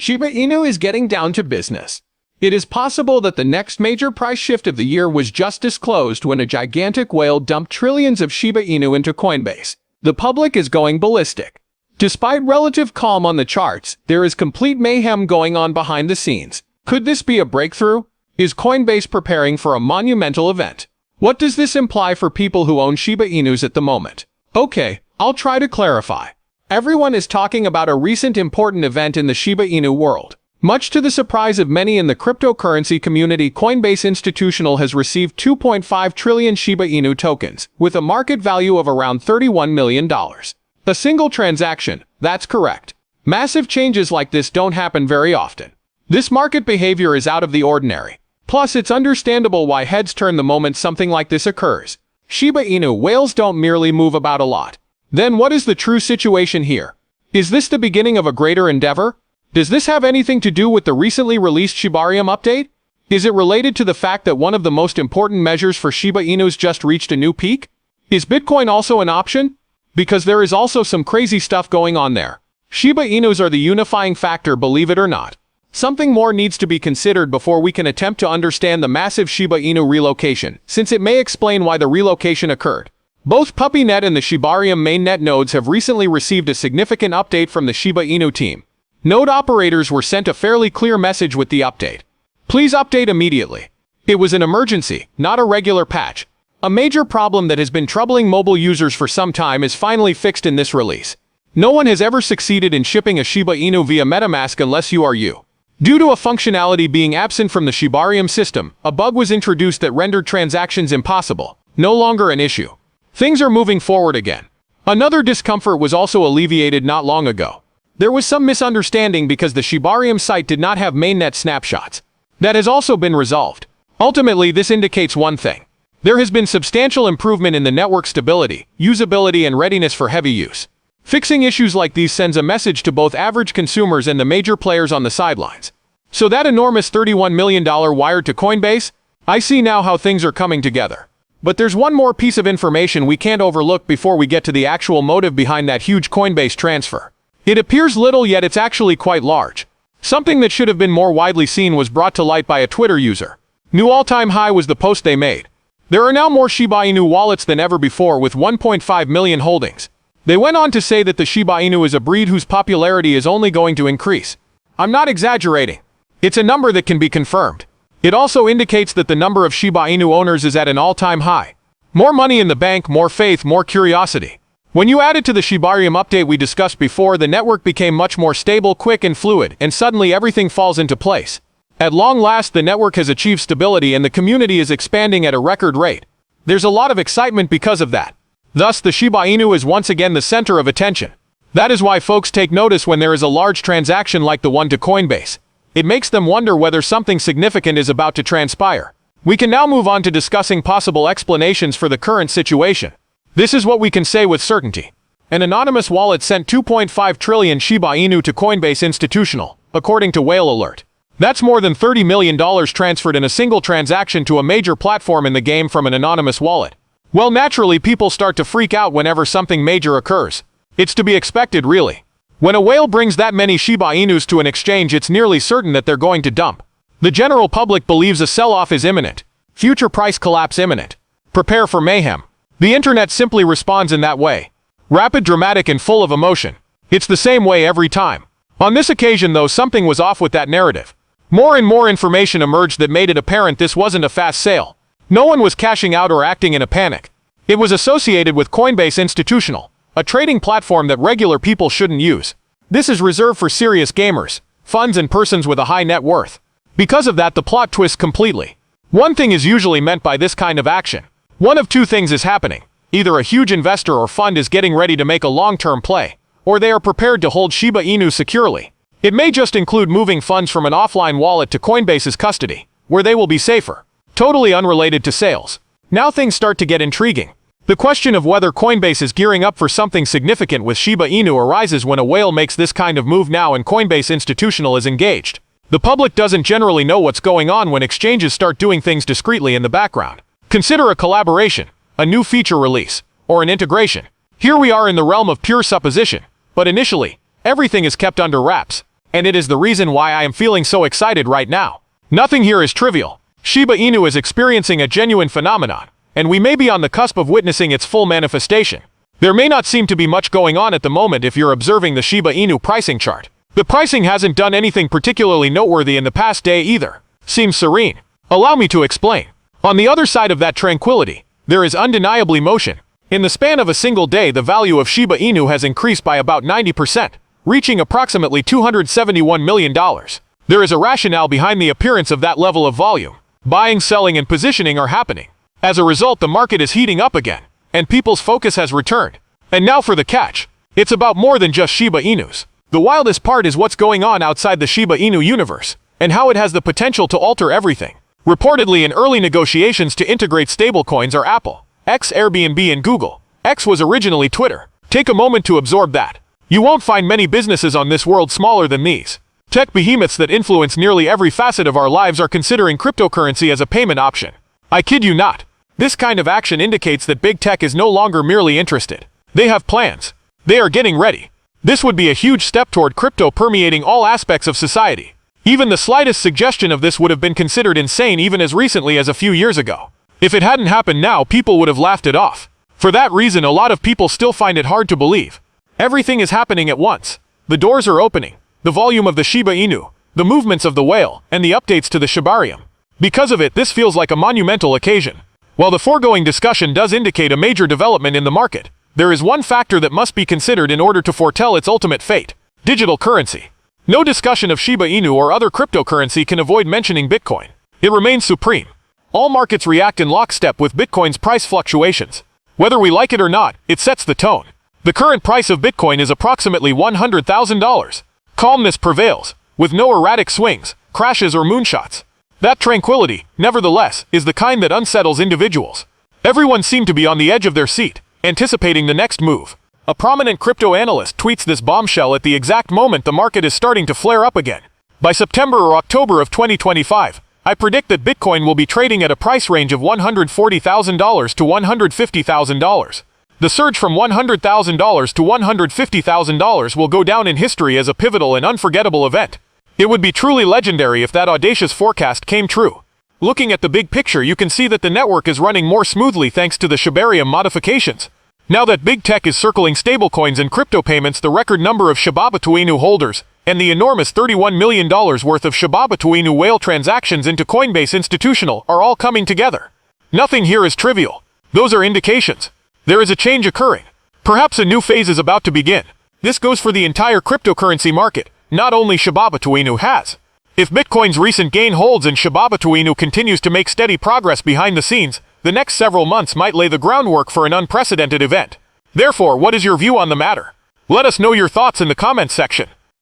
Shiba Inu is getting down to business. It is possible that the next major price shift of the year was just disclosed when a gigantic whale dumped trillions of Shiba Inu into Coinbase. The public is going ballistic. Despite relative calm on the charts, there is complete mayhem going on behind the scenes. Could this be a breakthrough? Is Coinbase preparing for a monumental event? What does this imply for people who own Shiba Inus at the moment? Okay, I'll try to clarify. Everyone is talking about a recent important event in the Shiba Inu world. Much to the surprise of many in the cryptocurrency community, Coinbase Institutional has received 2.5 trillion Shiba Inu tokens, with a market value of around $31 million. A single transaction, that's correct. Massive changes like this don't happen very often. This market behavior is out of the ordinary. Plus, it's understandable why heads turn the moment something like this occurs. Shiba Inu whales don't merely move about a lot. Then what is the true situation here? Is this the beginning of a greater endeavor? Does this have anything to do with the recently released Shibarium update? Is it related to the fact that one of the most important measures for Shiba Inus just reached a new peak? Is Bitcoin also an option? Because there is also some crazy stuff going on there. Shiba Inus are the unifying factor, believe it or not. Something more needs to be considered before we can attempt to understand the massive Shiba Inu relocation, since it may explain why the relocation occurred. Both PuppyNet and the Shibarium mainnet nodes have recently received a significant update from the Shiba Inu team. Node operators were sent a fairly clear message with the update. Please update immediately. It was an emergency, not a regular patch. A major problem that has been troubling mobile users for some time is finally fixed in this release. No one has ever succeeded in shipping a Shiba Inu via MetaMask unless you are you. Due to a functionality being absent from the Shibarium system, a bug was introduced that rendered transactions impossible, no longer an issue. Things are moving forward again. Another discomfort was also alleviated not long ago. There was some misunderstanding because the Shibarium site did not have mainnet snapshots. That has also been resolved. Ultimately, this indicates one thing. There has been substantial improvement in the network stability, usability, and readiness for heavy use. Fixing issues like these sends a message to both average consumers and the major players on the sidelines. So that enormous $31 million wired to Coinbase? I see now how things are coming together. But there's one more piece of information we can't overlook before we get to the actual motive behind that huge Coinbase transfer. It appears little, yet it's actually quite large. Something that should have been more widely seen was brought to light by a Twitter user. New all-time high was the post they made. There are now more Shiba Inu wallets than ever before, with 1.5 million holdings. They went on to say that the Shiba Inu is a breed whose popularity is only going to increase. I'm not exaggerating. It's a number that can be confirmed. It also indicates that the number of Shiba Inu owners is at an all-time high. More money in the bank, more faith, more curiosity. When you add it to the Shibarium update we discussed before, the network became much more stable, quick, and fluid, and suddenly everything falls into place. At long last, the network has achieved stability and the community is expanding at a record rate. There's a lot of excitement because of that. Thus, the Shiba Inu is once again the center of attention. That is why folks take notice when there is a large transaction like the one to Coinbase. It makes them wonder whether something significant is about to transpire. We can now move on to discussing possible explanations for the current situation. This is what we can say with certainty. An anonymous wallet sent 2.5 trillion Shiba Inu to Coinbase Institutional, according to Whale Alert. That's more than $30 million transferred in a single transaction to a major platform in the game from an anonymous wallet. Well, naturally, people start to freak out whenever something major occurs. It's to be expected, really. When a whale brings that many Shiba Inus to an exchange, it's nearly certain that they're going to dump. The general public believes a sell-off is imminent. Future price collapse imminent. Prepare for mayhem. The internet simply responds in that way. Rapid, dramatic, and full of emotion. It's the same way every time. On this occasion, though, something was off with that narrative. More and more information emerged that made it apparent this wasn't a fast sale. No one was cashing out or acting in a panic. It was associated with Coinbase Institutional, a trading platform that regular people shouldn't use. This is reserved for serious gamers, funds, and persons with a high net worth. Because of that, the plot twists completely. One thing is usually meant by this kind of action. One of two things is happening. Either a huge investor or fund is getting ready to make a long-term play, or they are prepared to hold Shiba Inu securely. It may just include moving funds from an offline wallet to Coinbase's custody, where they will be safer. Totally unrelated to sales. Now things start to get intriguing. The question of whether Coinbase is gearing up for something significant with Shiba Inu arises when a whale makes this kind of move now and Coinbase Institutional is engaged. The public doesn't generally know what's going on when exchanges start doing things discreetly in the background. Consider a collaboration, a new feature release, or an integration. Here we are in the realm of pure supposition, but initially, everything is kept under wraps. and it is the reason why I am feeling so excited right now. Nothing here is trivial. Shiba Inu is experiencing a genuine phenomenon, and we may be on the cusp of witnessing its full manifestation. There may not seem to be much going on at the moment if you're observing the Shiba Inu pricing chart. The pricing hasn't done anything particularly noteworthy in the past day either. Seems serene. Allow me to explain. On the other side of that tranquility, there is undeniably motion. In the span of a single day, the value of Shiba Inu has increased by about 90%, reaching approximately $271 million. There is a rationale behind the appearance of that level of volume. Buying, selling, and positioning are happening. As a result, the market is heating up again, and people's focus has returned. And now for the catch. It's about more than just Shiba Inus. The wildest part is what's going on outside the Shiba Inu universe, and how it has the potential to alter everything. Reportedly, in early negotiations to integrate stablecoins are Apple, X, Airbnb, and Google. X was originally Twitter. Take a moment to absorb that. You won't find many businesses on this world smaller than these. Tech behemoths that influence nearly every facet of our lives are considering cryptocurrency as a payment option. I kid you not. This kind of action indicates that big tech is no longer merely interested. They have plans. They are getting ready. This would be a huge step toward crypto permeating all aspects of society. Even the slightest suggestion of this would have been considered insane even as recently as a few years ago. If it hadn't happened now, people would have laughed it off. For that reason, a lot of people still find it hard to believe. Everything is happening at once. The doors are opening. The volume of the Shiba Inu, the movements of the whale, and the updates to the Shibarium. Because of it, this feels like a monumental occasion. While the foregoing discussion does indicate a major development in the market, there is one factor that must be considered in order to foretell its ultimate fate: digital currency. No discussion of Shiba Inu or other cryptocurrency can avoid mentioning Bitcoin. It remains supreme. All markets react in lockstep with Bitcoin's price fluctuations. Whether we like it or not, it sets the tone. The current price of Bitcoin is approximately $100,000. Calmness prevails, with no erratic swings, crashes, or moonshots. That tranquility, nevertheless, is the kind that unsettles individuals. Everyone seemed to be on the edge of their seat, anticipating the next move. A prominent crypto analyst tweets this bombshell at the exact moment the market is starting to flare up again. By September or October of 2025, I predict that Bitcoin will be trading at a price range of $140,000 to $150,000. The surge from $100,000 to $150,000 will go down in history as a pivotal and unforgettable event. It would be truly legendary if that audacious forecast came true. Looking at the big picture, you can see that the network is running more smoothly thanks to the Shibarium modifications. Now that big tech is circling stablecoins and crypto payments, the record number of Shiba Inu holders, and the enormous $31 million worth of Shiba Inu whale transactions into Coinbase Institutional are all coming together. Nothing here is trivial. Those are indications. There is a change occurring. Perhaps a new phase is about to begin. This goes for the entire cryptocurrency market. Not only Shiba Inu has. If Bitcoin's recent gain holds and Shiba Inu continues to make steady progress behind the scenes, the next several months might lay the groundwork for an unprecedented event. Therefore, what is your view on the matter? Let us know your thoughts in the comments section.